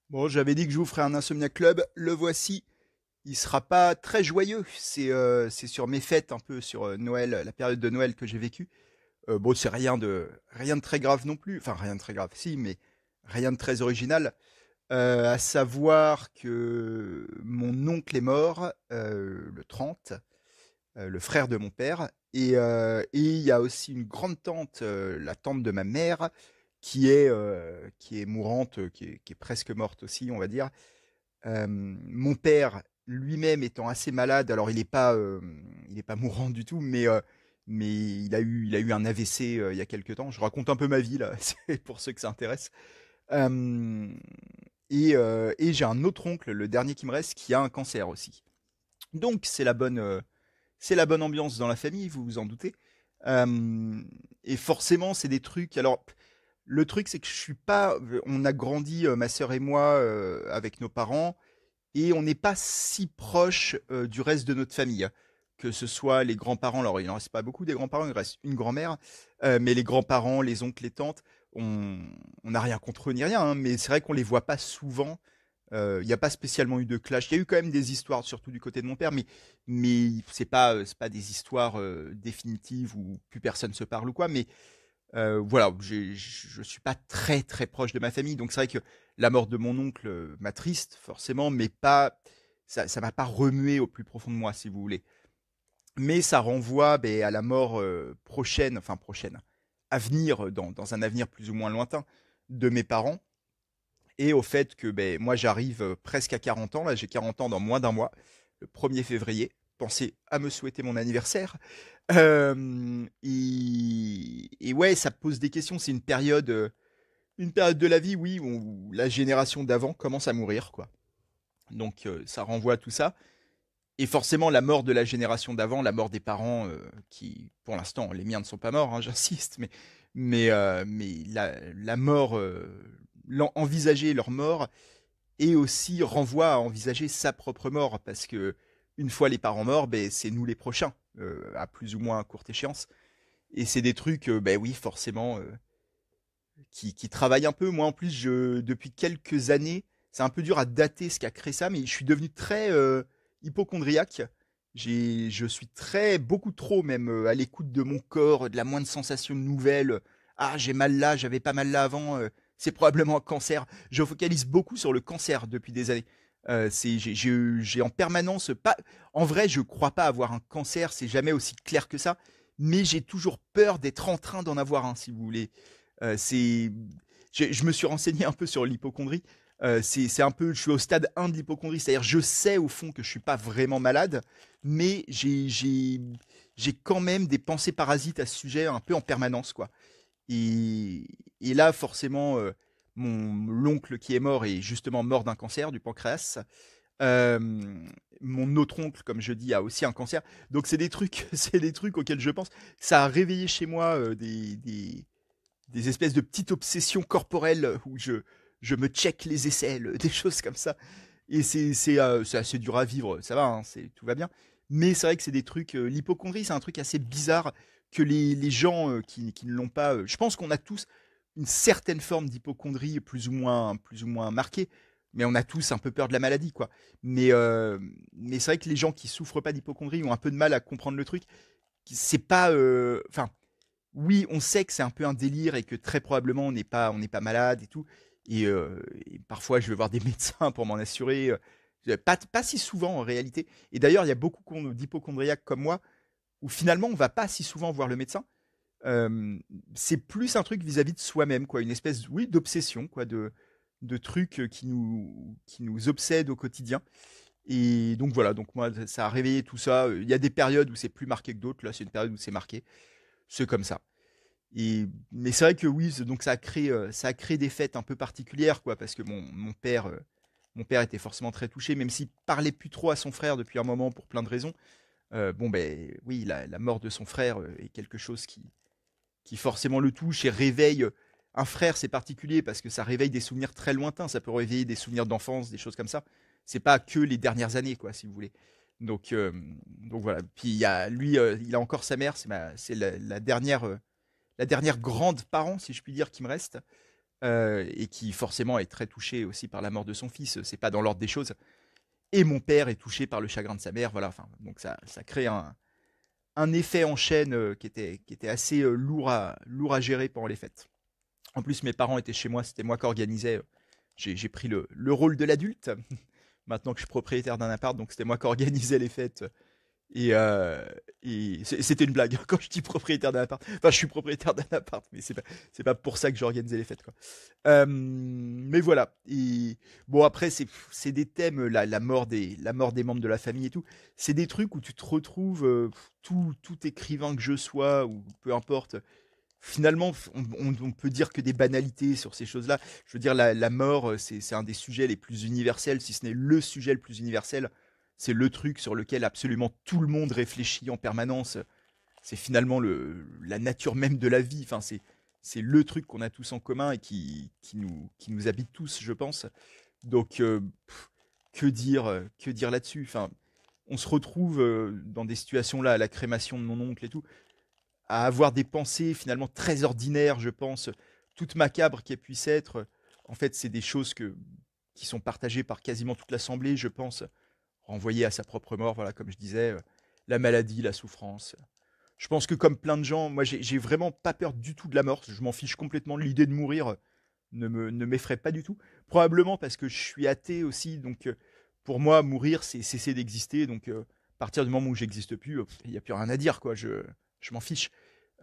Bon, j'avais dit que je vous ferais un Insomnia Club, le voici. Il sera pas très joyeux, c'est sur mes fêtes, un peu sur Noël, la période de Noël que j'ai vécue. Bon, c'est rien de très grave non plus, enfin rien de très grave, si, mais rien de très original. À savoir que mon oncle est mort le 30, le frère de mon père, et il y a aussi une grande tante, la tante de ma mère, qui est mourante, qui est presque morte aussi, on va dire. Mon père lui-même étant assez malade, alors il est pas mourant du tout, mais il a eu un AVC il y a quelque temps. Je raconte un peu ma vie là, c'est pour ceux que ça intéresse. Euh, et j'ai un autre oncle, le dernier qui me reste, qui a un cancer aussi. Donc c'est la bonne ambiance dans la famille, vous vous en doutez. Euh, et forcément, c'est des trucs. Alors, le truc, c'est que je suis pas. On a grandi, ma sœur et moi, avec nos parents et on n'est pas si proche du reste de notre famille. Que ce soit les grands-parents, alors il n'en reste pas beaucoup des grands-parents, il reste une grand-mère, mais les grands-parents, les oncles, les tantes, on on n'a rien contre eux ni rien, hein, mais c'est vrai qu'on les voit pas souvent. Il n'y a pas spécialement eu de clash. Il y a eu quand même des histoires, surtout du côté de mon père, mais c'est pas des histoires définitives où plus personne se parle ou quoi. Mais voilà, je suis pas très très proche de ma famille, donc c'est vrai que la mort de mon oncle m'attriste forcément, mais pas ça m'a pas remué au plus profond de moi, si vous voulez. Mais ça renvoie à la mort prochaine, enfin prochaine, à venir dans un avenir plus ou moins lointain de mes parents, et au fait que moi j'arrive presque à 40 ans, là j'ai 40 ans dans moins d'un mois, le 1er février. Pensez à me souhaiter mon anniversaire. Et ouais, ça pose des questions. C'est une période de la vie, oui, où la génération d'avant commence à mourir, quoi. Donc ça renvoie à tout ça. Et forcément, la mort de la génération d'avant, la mort des parents, qui, pour l'instant, les miens ne sont pas morts, hein, j'insiste, mais la mort, envisager leur mort, et aussi renvoie à envisager sa propre mort, parce que une fois les parents morts, c'est nous les prochains, à plus ou moins courte échéance. Et c'est des trucs, oui, forcément, qui travaillent un peu. Moi, en plus, depuis quelques années, c'est un peu dur à dater ce qui a créé ça, mais je suis devenu très hypochondriaque. Je suis très, beaucoup trop même, à l'écoute de mon corps, de la moindre sensation nouvelle. Ah, j'ai mal là, j'avais pas mal là avant, c'est probablement un cancer. Je focalise beaucoup sur le cancer depuis des années. J'ai en permanence pas. En vrai, je crois pas avoir un cancer, c'est jamais aussi clair que ça. Mais j'ai toujours peur d'être en train d'en avoir un, si vous voulez. C'est, je me suis renseigné un peu sur l'hypochondrie. C'est un peu, je suis au stade 1 de l'hypochondrie, c'est-à-dire je sais au fond que je suis pas vraiment malade, mais j'ai quand même des pensées parasites à ce sujet un peu en permanence, quoi. Et, et là, forcément, mon l'oncle qui est mort est justement mort d'un cancer du pancréas. Euh, Mon autre oncle, comme je dis, a aussi un cancer. Donc c'est des trucs, c'est des trucs auxquels je pense. Ça a réveillé chez moi des espèces de petites obsessions corporelles où je me check les aisselles, des choses comme ça. Et c'est assez dur à vivre, ça va, hein, tout va bien. Mais c'est vrai que c'est des trucs. L'hypochondrie, c'est un truc assez bizarre que les gens qui ne l'ont pas. Je pense qu'on a tous une certaine forme d'hypochondrie plus ou moins marquée, mais on a tous un peu peur de la maladie, quoi. Mais c'est vrai que les gens qui souffrent pas d'hypochondrie ont un peu de mal à comprendre le truc. C'est pas. Enfin, oui, on sait que c'est un peu un délire et que très probablement on n'est pas malade et tout. Et parfois, je vais voir des médecins pour m'en assurer. Pas si souvent en réalité. Et d'ailleurs, il y a beaucoup d'hypochondriaques comme moi où finalement on va pas si souvent voir le médecin. Euh, c'est plus un truc vis-à-vis de soi-même, quoi, une espèce, oui, d'obsession, quoi, de trucs qui nous obsèdent au quotidien. Et donc voilà, donc moi ça a réveillé tout ça. Il y a des périodes où c'est plus marqué que d'autres. Là, c'est une période où c'est marqué. C'est comme ça. Mais c'est vrai que oui, donc ça a créé des fêtes un peu particulières, quoi, parce que mon père était forcément très touché, même s'il parlait plus trop à son frère depuis un moment pour plein de raisons. Bon, oui, la mort de son frère est quelque chose qui forcément le touche et réveille. Un frère, c'est particulier parce que ça réveille des souvenirs très lointains. Ça peut réveiller des souvenirs d'enfance, des choses comme ça. C'est pas que les dernières années, quoi, si vous voulez. Donc, euh, donc voilà. Puis lui, il a encore sa mère. C'est la dernière grande parent, si je puis dire, qui me reste. et qui forcément est très touché aussi par la mort de son fils. C'est pas dans l'ordre des choses. Et mon père est touché par le chagrin de sa mère. Voilà. Enfin, donc ça crée un effet en chaîne qui était assez lourd à gérer pendant les fêtes. En plus, mes parents étaient chez moi, c'était moi qui organisais. J'ai pris le rôle de l'adulte, maintenant que je suis propriétaire d'un appart, donc c'était moi qui organisais les fêtes. Et, euh, c'était une blague quand je dis propriétaire d'un appart. Enfin, je suis propriétaire d'un appart, mais c'est pas pour ça que j'organisais les fêtes, quoi. Mais voilà. Et bon, après, c'est des thèmes, la mort des membres de la famille et tout. C'est des trucs où tu te retrouves, tout écrivain que je sois, ou peu importe. Finalement, on peut dire que des banalités sur ces choses-là. Je veux dire, la mort, c'est un des sujets les plus universels, si ce n'est le sujet le plus universel. C'est le truc sur lequel absolument tout le monde réfléchit en permanence. C'est finalement la nature même de la vie. Enfin, c'est le truc qu'on a tous en commun et qui nous habite tous, je pense. Donc, que dire là-dessus? Enfin, on se retrouve dans des situations là, à la crémation de mon oncle et tout, à avoir des pensées finalement très ordinaires, je pense, toutes macabres qu'elles puissent être. En fait, c'est des choses qui sont partagées par quasiment toute l'Assemblée, je pense, renvoyées à sa propre mort, voilà, comme je disais, la maladie, la souffrance. Je pense que comme plein de gens, moi, j'ai vraiment pas peur du tout de la mort. Je m'en fiche complètement. L'idée de mourir ne m'effraie pas du tout. Probablement parce que je suis athée aussi, donc pour moi, mourir, c'est cesser d'exister. Donc, à partir du moment où j'existe plus, il n'y a plus rien à dire, quoi. Je m'en fiche.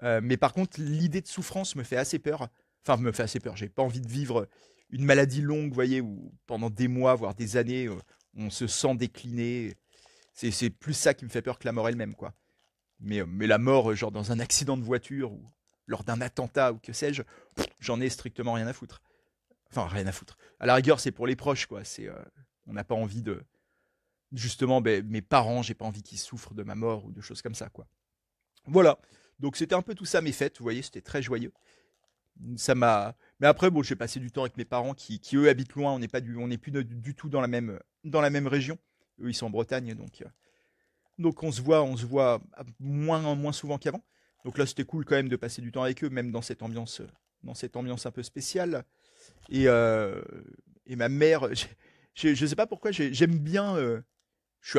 Mais par contre, l'idée de souffrance me fait assez peur. Enfin, me fait assez peur. J'ai pas envie de vivre une maladie longue, vous voyez, où pendant des mois, voire des années, on se sent décliner. C'est plus ça qui me fait peur que la mort elle-même, quoi. Mais la mort, genre dans un accident de voiture ou lors d'un attentat ou que sais-je, j'en ai strictement rien à foutre. Enfin, rien à foutre. À la rigueur, c'est pour les proches, quoi. On n'a pas envie de. Justement, ben, mes parents, j'ai pas envie qu'ils souffrent de ma mort ou de choses comme ça, quoi. Voilà. Donc c'était un peu tout ça mes fêtes, vous voyez, c'était très joyeux. Ça m'a. Mais après, bon, j'ai passé du temps avec mes parents qui eux habitent loin. On n'est plus du tout dans la même région. Eux, ils sont en Bretagne, donc on se voit moins souvent qu'avant. Donc là, c'était cool quand même de passer du temps avec eux, même dans cette ambiance un peu spéciale. Et, euh, et ma mère, je sais pas pourquoi, j'aime bien. Je suis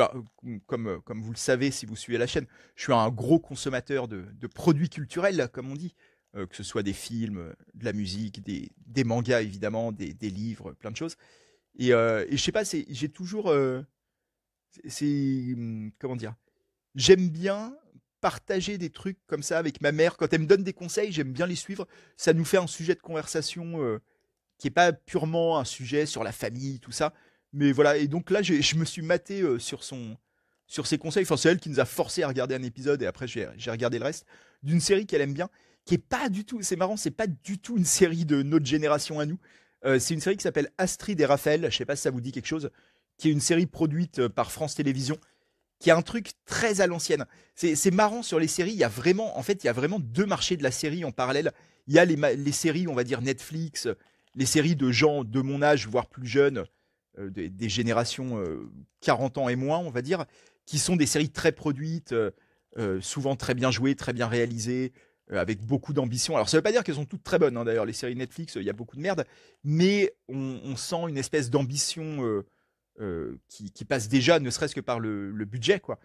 comme vous le savez si vous suivez la chaîne, je suis un gros consommateur de produits culturels, comme on dit, que ce soit des films, de la musique, des mangas évidemment, des livres, plein de choses. Et je sais pas, j'ai toujours, comment dire, j'aime bien partager des trucs comme ça avec ma mère. Quand elle me donne des conseils, j'aime bien les suivre. Ça nous fait un sujet de conversation qui est pas purement un sujet sur la famille, tout ça. Mais voilà, et donc là, je me suis maté sur ses conseils. Enfin, c'est elle qui nous a forcé à regarder un épisode et après j'ai regardé le reste d'une série qu'elle aime bien, qui est pas du tout, c'est marrant, c'est pas du tout une série de notre génération à nous. C'est une série qui s'appelle Astrid et Raphaël. Je sais pas si ça vous dit quelque chose, qui est une série produite par France Télévisions, qui est un truc très à l'ancienne. C'est marrant sur les séries, il y a vraiment, en fait, il y a vraiment deux marchés de la série en parallèle. Il y a les séries, on va dire Netflix, les séries de gens de mon âge, voire plus jeunes, des générations 40 ans et moins, on va dire, qui sont des séries très produites, souvent très bien jouées, très bien réalisées, avec beaucoup d'ambition. Alors ça veut pas dire qu'elles sont toutes très bonnes, hein, d'ailleurs, les séries Netflix, il y a beaucoup de merde, mais on sent une espèce d'ambition qui passe déjà, ne serait-ce que par le budget, quoi.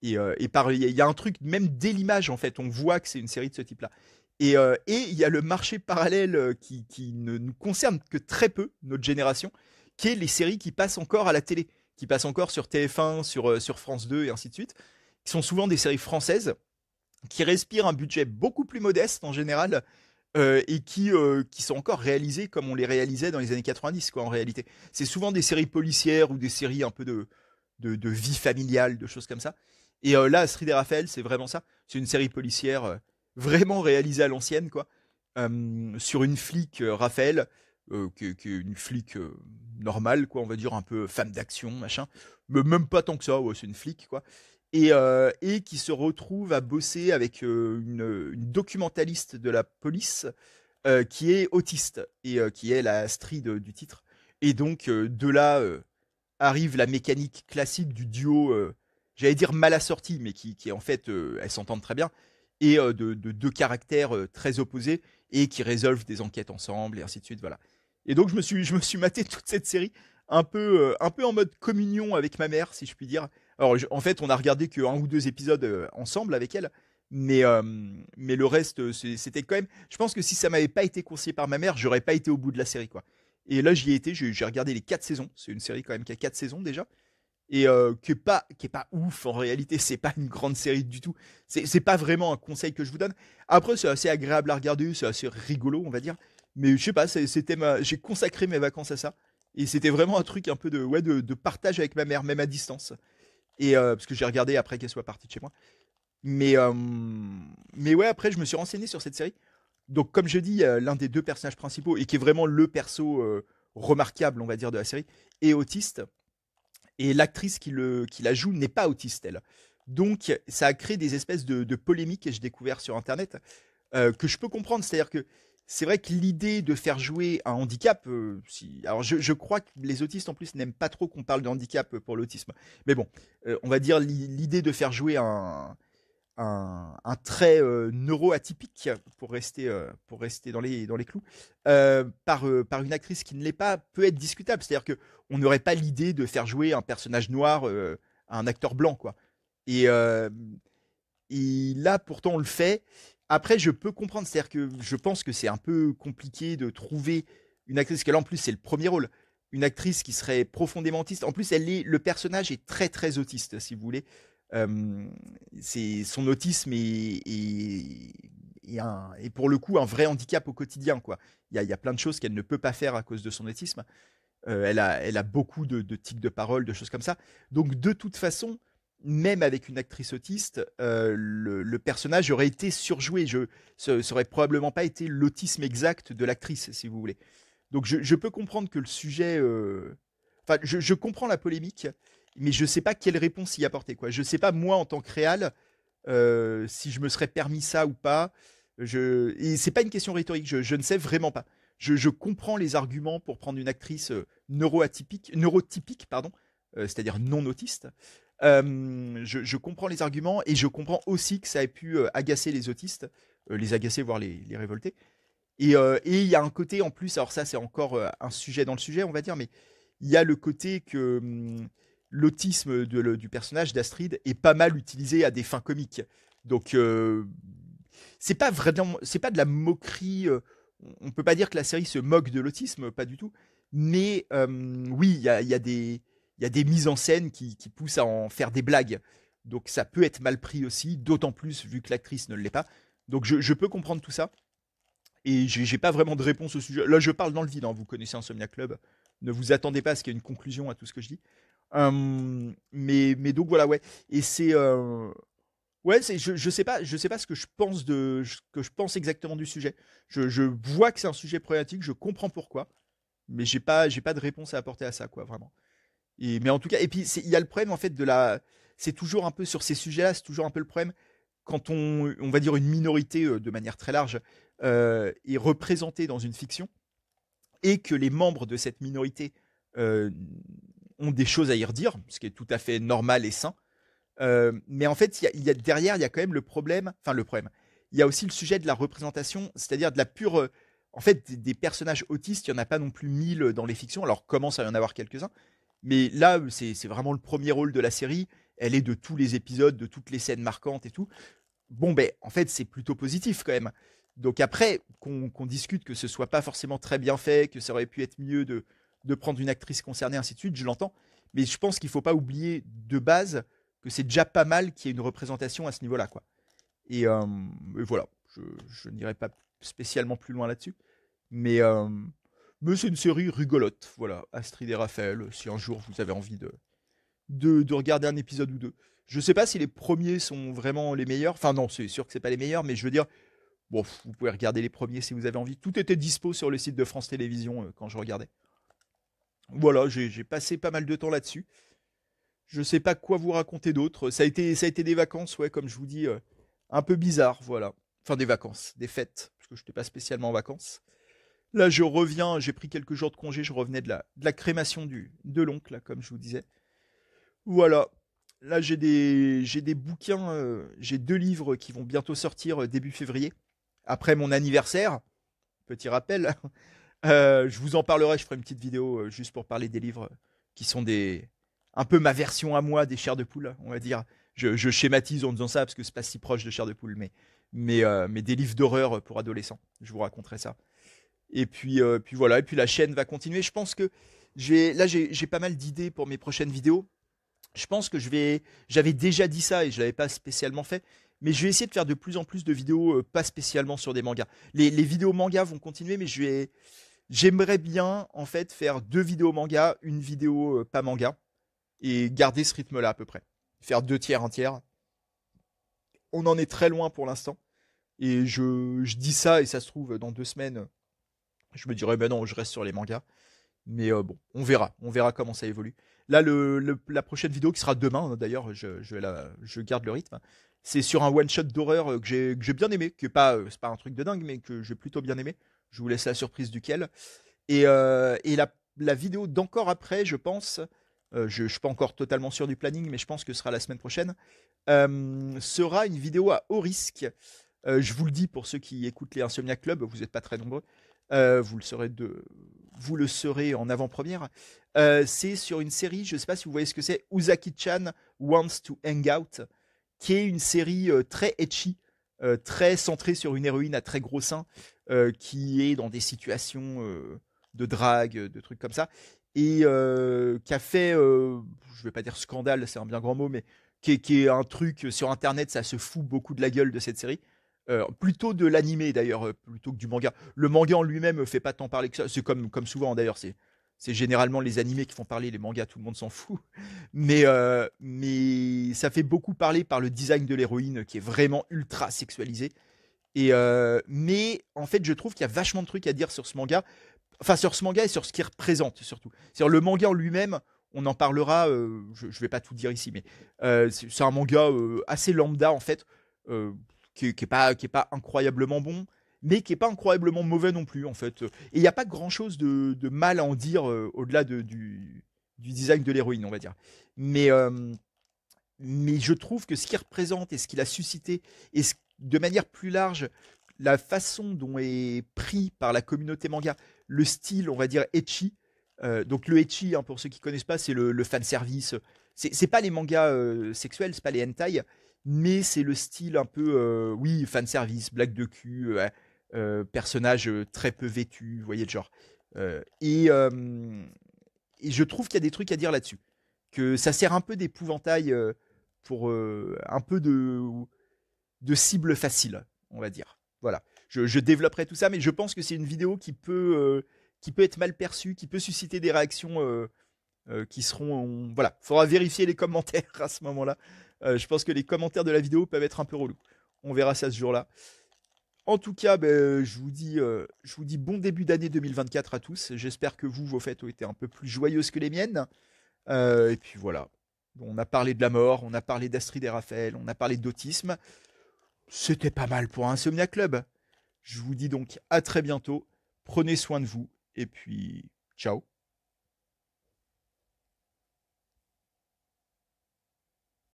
Et par il y a un truc même dès l'image en fait, on voit que c'est une série de ce type-là. Et il y a le marché parallèle qui ne nous concerne que très peu, notre génération, qui est les séries qui passent encore à la télé, qui passent encore sur TF1, sur France 2 et ainsi de suite, qui sont souvent des séries françaises, qui respirent un budget beaucoup plus modeste en général, et qui sont encore réalisées comme on les réalisait dans les années 90, quoi, en réalité. C'est souvent des séries policières ou des séries un peu de vie familiale, de choses comme ça. Et là, Astrid et Raphaël, c'est vraiment ça. C'est une série policière vraiment réalisée à l'ancienne, quoi. Sur une flic, Raphaël, qui est une flic normale, quoi, on va dire, un peu femme d'action, machin. Mais même pas tant que ça, ouais, c'est une flic, quoi. Et qui se retrouve à bosser avec une documentaliste de la police qui est autiste et qui est la Astrid du titre. Et donc, de là arrive la mécanique classique du duo, j'allais dire mal assorti, mais qui est en fait, elles s'entendent très bien. et de deux caractères très opposés et qui résolvent des enquêtes ensemble et ainsi de suite. Voilà. Et donc je me suis maté toute cette série un peu en mode communion avec ma mère, si je puis dire. Alors en fait, on a regardé que un ou deux épisodes ensemble avec elle, mais euh, mais le reste, c'était quand même. Je pense que si ça m'avait pas été conseillé par ma mère, j'aurais pas été au bout de la série, quoi. Et là, j'y ai été. J'ai regardé les 4 saisons. C'est une série quand même qui a 4 saisons déjà et qui est pas ouf en réalité. C'est pas une grande série du tout. C'est pas vraiment un conseil que je vous donne. Après, c'est assez agréable à regarder, c'est assez rigolo, on va dire. Mais je sais pas, j'ai consacré mes vacances à ça. Et c'était vraiment un truc un peu de partage avec ma mère, même à distance. Et parce que j'ai regardé après qu'elle soit partie de chez moi. Mais, euh, mais ouais, après, je me suis renseigné sur cette série. Donc, comme je dis, l'un des deux personnages principaux, et qui est vraiment le perso remarquable, on va dire, de la série, est autiste. Et l'actrice qui la joue n'est pas autiste, elle. Donc, ça a créé des espèces de polémiques que j'ai découvert sur Internet, que je peux comprendre. C'est-à-dire que c'est vrai que l'idée de faire jouer un handicap, alors je crois que les autistes en plus n'aiment pas trop qu'on parle de handicap pour l'autisme. Mais bon, on va dire l'idée de faire jouer un trait neuroatypique pour rester dans les clous par une actrice qui ne l'est pas peut être discutable. C'est-à-dire que on n'aurait pas l'idée de faire jouer un personnage noir à un acteur blanc, quoi. Et, euh, et là, pourtant, on le fait. Après, je peux comprendre. C'est-à-dire que je pense que c'est un peu compliqué de trouver une actrice, parce que là, en plus, c'est le premier rôle. Une actrice qui serait profondément autiste. En plus, le personnage est très, très autiste, si vous voulez. Euh, son autisme est pour le coup un vrai handicap au quotidien, quoi. Il y a plein de choses qu'elle ne peut pas faire à cause de son autisme. Elle a beaucoup de tics de parole, de choses comme ça. Donc, de toute façon, même avec une actrice autiste, le personnage aurait été surjoué. Ça aurait probablement pas été l'autisme exact de l'actrice, si vous voulez. Donc, je peux comprendre que le sujet. Enfin, je comprends la polémique, mais je sais pas quelle réponse y apporter, quoi. Je sais pas, moi, en tant que réal, si je me serais permis ça ou pas. Et c'est pas une question rhétorique, je ne sais vraiment pas. Je comprends les arguments pour prendre une actrice neurotypique, pardon, c'est-à-dire non autiste. Je comprends les arguments et je comprends aussi que ça ait pu agacer les autistes, les agacer, voire les révolter. Et il y a un côté en plus, alors ça c'est encore un sujet dans le sujet, on va dire, mais il y a le côté que l'autisme du personnage d'Astrid est pas mal utilisé à des fins comiques. Donc c'est pas vraiment, c'est pas de la moquerie. On peut pas dire que la série se moque de l'autisme, pas du tout. Mais oui, il y a des mises en scène qui poussent à en faire des blagues. Donc ça peut être mal pris aussi, d'autant plus vu que l'actrice ne l'est pas. Donc je peux comprendre tout ça. Et j'ai pas vraiment de réponse au sujet. Là, je parle dans le vide, hein. Vous connaissez Insomnia Club. Ne vous attendez pas à ce qu'il y ait une conclusion à tout ce que je dis. Mais donc voilà, ouais. Et c'est. Ouais, je sais pas ce que je pense que je pense exactement du sujet. Je vois que c'est un sujet problématique, je comprends pourquoi, mais j'ai pas de réponse à apporter à ça, quoi, vraiment. Mais en tout cas, et puis il y a le problème en fait c'est toujours un peu sur ces sujets-là, c'est toujours un peu le problème quand on va dire une minorité de manière très large est représentée dans une fiction et que les membres de cette minorité euh, ont des choses à y redire, ce qui est tout à fait normal et sain. Mais en fait, derrière, il y a quand même le problème, enfin le problème. Il y a aussi le sujet de la représentation, c'est-à-dire de la pure. En fait, des personnages autistes, il n'y en a pas non plus 1000 dans les fictions, alors commence à y en avoir quelques-uns. Mais là, c'est vraiment le premier rôle de la série. Elle est de tous les épisodes, de toutes les scènes marquantes et tout. Bon, ben, en fait, c'est plutôt positif quand même. Donc après, qu'on discute que ce soit pas forcément très bien fait, que ça aurait pu être mieux de prendre une actrice concernée, ainsi de suite, je l'entends. Mais je pense qu'il faut pas oublier de base que c'est déjà pas mal qu'il y ait une représentation à ce niveau-là, quoi. Et voilà, je n'irai pas spécialement plus loin là-dessus. Mais, euh, mais c'est une série rigolote, voilà. Astrid et Raphaël, si un jour vous avez envie de regarder un épisode ou deux. Je sais pas si les premiers sont vraiment les meilleurs. Enfin non, c'est sûr que c'est pas les meilleurs, mais je veux dire, bon, vous pouvez regarder les premiers si vous avez envie. Tout était dispo sur le site de France Télévisions quand je regardais. Voilà, j'ai passé pas mal de temps là-dessus. Je sais pas quoi vous raconter d'autre. Ça a été des vacances, ouais, comme je vous dis, un peu bizarre, voilà. Enfin, des vacances, des fêtes, parce que je n'étais pas spécialement en vacances. Là, je reviens, j'ai pris quelques jours de congé, je revenais de la crémation de l'oncle, là, comme je vous disais. Voilà. Là, j'ai des bouquins, j'ai 2 livres qui vont bientôt sortir début février, après mon anniversaire. Petit rappel. Je vous en parlerai, je ferai une petite vidéo juste pour parler des livres qui sont un peu ma version à moi des chairs de poule, on va dire. Je schématise en disant ça parce que c'est pas si proche de chairs de poule, mais des livres d'horreur pour adolescents. Je vous raconterai ça. Puis voilà, et puis la chaîne va continuer. Je pense que j'ai pas mal d'idées pour mes prochaines vidéos. Je pense que j'avais déjà dit ça et je l'avais pas spécialement fait, mais je vais essayer de faire de plus en plus de vidéos pas spécialement sur des mangas. Les vidéos mangas vont continuer, mais j'aimerais bien en fait faire 2 vidéos manga, une vidéo pas manga et garder ce rythme-là à peu près. Faire 2 tiers, un tiers. On en est très loin pour l'instant et je dis ça et ça se trouve dans 2 semaines, je me dirais ben non, je reste sur les mangas. Mais bon, on verra comment ça évolue. Là, la prochaine vidéo qui sera demain, d'ailleurs, je garde le rythme. C'est sur un one shot d'horreur que j'ai bien aimé, que pas c'est pas un truc de dingue, mais que j'ai plutôt bien aimé. Je vous laisse la surprise duquel. Et la vidéo d'encore après, je pense, je suis pas encore totalement sûr du planning, mais je pense que ce sera la semaine prochaine. Sera une vidéo à haut risque. Je vous le dis pour ceux qui écoutent les Insomniac Club, vous n'êtes pas très nombreux. Vous le saurez vous le serez en avant-première. C'est sur une série, je ne sais pas si vous voyez ce que c'est, Uzaki-chan Wants to Hang Out, qui est une série très ecchi, très centrée sur une héroïne à très gros seins, qui est dans des situations de drague, de trucs comme ça, et qui a fait, je ne vais pas dire scandale, c'est un bien grand mot, mais qui est un truc sur Internet, ça se fout beaucoup de la gueule de cette série. Plutôt de l'animé d'ailleurs, plutôt que du manga. Le manga en lui-même fait pas tant parler que ça. C'est comme souvent d'ailleurs, c'est généralement les animés qui font parler, les mangas, tout le monde s'en fout. Mais ça fait beaucoup parler par le design de l'héroïne qui est vraiment ultra sexualisé. Mais en fait, je trouve qu'il y a vachement de trucs à dire sur ce manga. Enfin, sur ce manga et sur ce qu'il représente surtout. C'est-à-dire le manga en lui-même, on en parlera, je vais pas tout dire ici, mais c'est un manga assez lambda en fait. Qui est pas incroyablement bon, mais qui est pas incroyablement mauvais non plus en fait. Et il n'y a pas grand chose de mal à en dire au-delà du design de l'héroïne, on va dire. Mais, euh, mais je trouve que ce qu'il représente et ce qu'il a suscité, de manière plus large, la façon dont est pris par la communauté manga, le style, on va dire, ecchi. Donc le ecchi, hein, pour ceux qui connaissent pas, c'est le fan service. C'est pas les mangas sexuels, c'est pas les hentai, mais c'est le style un peu, oui, fan service, blague de cul, personnage très peu vêtu, vous voyez le genre. Euh, et, euh, et je trouve qu'il y a des trucs à dire là-dessus. Que ça sert un peu d'épouvantail pour un peu de cible facile, on va dire. Voilà. Je développerai tout ça, mais je pense que c'est une vidéo qui peut être mal perçue, qui peut susciter des réactions qui seront. Voilà. Faudra vérifier les commentaires à ce moment-là. Je pense que les commentaires de la vidéo peuvent être un peu relous. On verra ça ce jour-là. En tout cas, ben, je vous dis bon début d'année 2024 à tous. J'espère que vos fêtes ont été un peu plus joyeuses que les miennes. Et puis voilà. On a parlé de la mort, on a parlé d'Astrid et Raphaël, on a parlé d'autisme. C'était pas mal pour un Insomnia Club. Je vous dis donc à très bientôt. Prenez soin de vous. Et puis, ciao.